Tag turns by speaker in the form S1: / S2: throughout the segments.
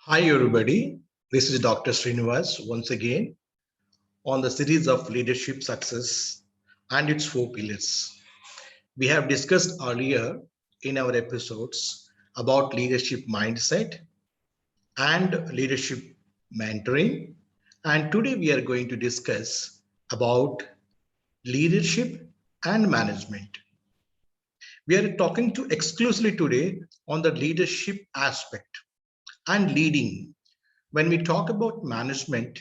S1: Hi everybody, this is Dr. Shrinivas once again on the series of leadership success and its four pillars. We have discussed earlier in our episodes about leadership mindset and leadership mentoring, and today we are going to discuss about leadership and management. We are talking to exclusively today on the leadership aspect and leading. When we talk about management,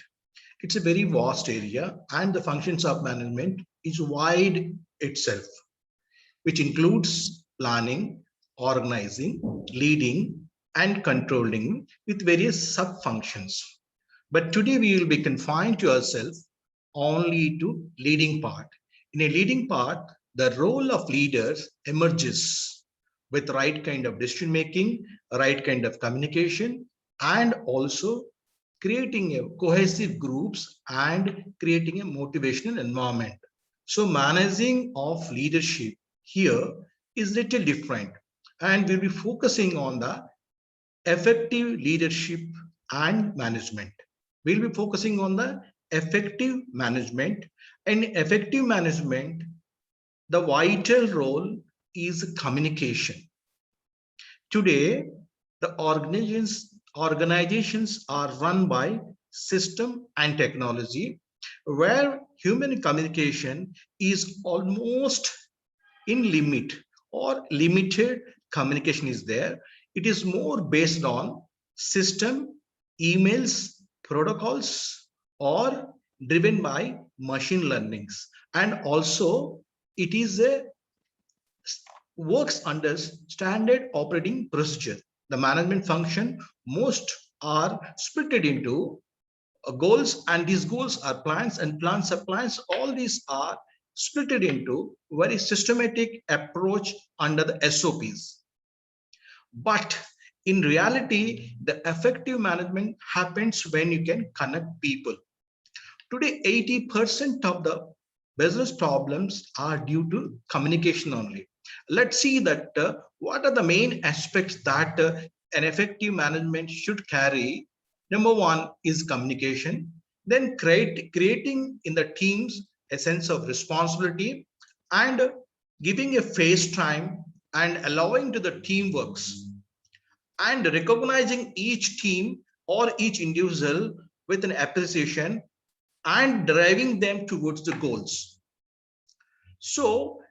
S1: it's a very vast area and the functions of management is wide itself, which includes planning, organizing, leading, and controlling with various sub-functions. But today we will be confined to ourselves only to leading part. In a leading part, the role of leaders emerges with right kind of decision making, right kind of communication, and also creating a cohesive groups and creating a motivational environment. So managing of leadership here is little different, and we'll be focusing on the effective leadership and management. We'll be focusing on the effective management. And effective management, the vital role is communication. Today, the organizations are run by system and technology, where human communication is almost in limit or limited communication is there. It is more based on system, emails, protocols, or driven by machine learnings. And also, it is a works under standard operating procedure. The management function, most are split into goals, and these goals are plans, and plans are plans. All these are split into very systematic approach under the SOPs. But in reality, the effective management happens when you can connect people. Today, 80% of the business problems are due to communication only. Let's see that what are the main aspects that an effective management should carry. Number one is communication, then creating in the teams a sense of responsibility and giving a face time and allowing to the teamworks and recognizing each team or each individual with an appreciation and driving them towards the goals. So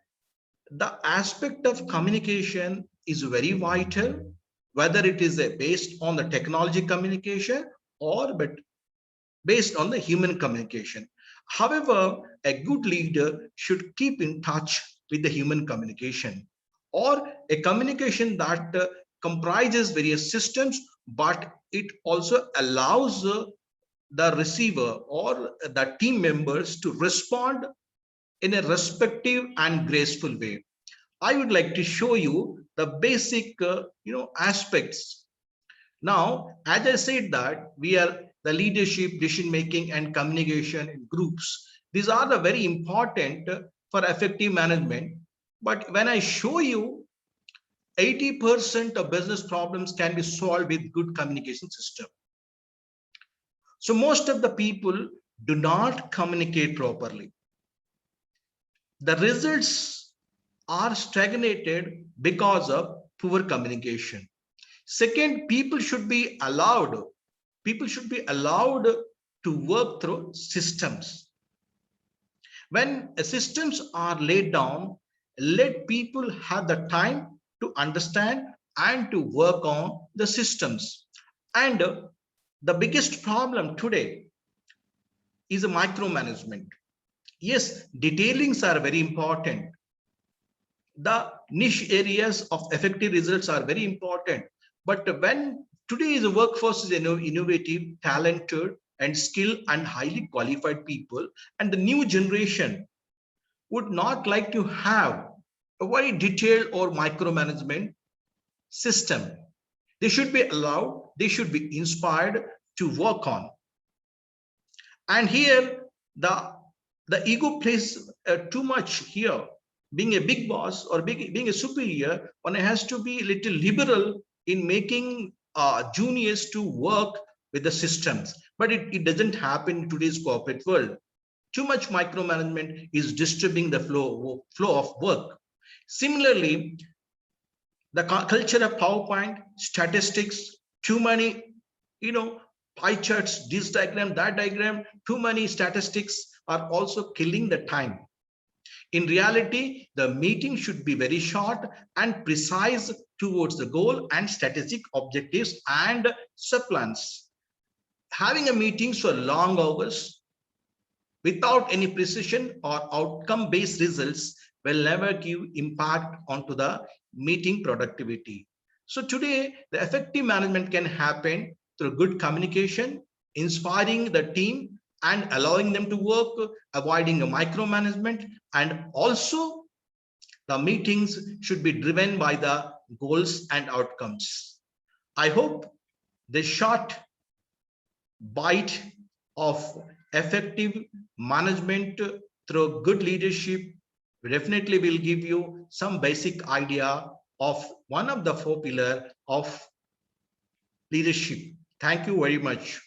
S1: the aspect of communication is very vital, whether it is based on the technology communication or but based on the human communication. However, a good leader should keep in touch with the human communication or a communication that comprises various systems, but it also allows the receiver or the team members to respond in a respective and graceful way. I would like to show you the basic aspects. Now, as I said that we are the leadership, decision making, and communication in groups. These are the very important for effective management. But when I show you 80% of business problems can be solved with good communication system. So most of the people do not communicate properly. The results are stagnated because of poor communication. Second, people should be allowed to work through systems. When systems are laid down, let people have the time to understand and to work on the systems. And the biggest problem today is a micromanagement. Yes, detailings are very important. The niche areas of effective results are very important. But when today's workforce is innovative, talented, and skilled and highly qualified people, and the new generation would not like to have a very detailed or micromanagement system. They should be allowed, they should be inspired to work on. And here, the ego plays too much here. Being a big boss or being a superior, one has to be a little liberal in making juniors to work with the systems, but it doesn't happen in today's corporate world. Too much micromanagement is disturbing the flow of work. Similarly, the culture of PowerPoint, statistics, too many, pie charts, this diagram, that diagram, too many statistics are also killing the time. In reality, the meeting should be very short and precise towards the goal and strategic objectives and subplans. Having a meetings for long hours without any precision or outcome based results will never give impact onto the meeting productivity. So today the effective management can happen through good communication, inspiring the team and allowing them to work, avoiding a micromanagement, and also the meetings should be driven by the goals and outcomes. I hope the short bite of effective management through good leadership definitely will give you some basic idea of one of the four pillars of leadership. Thank you very much.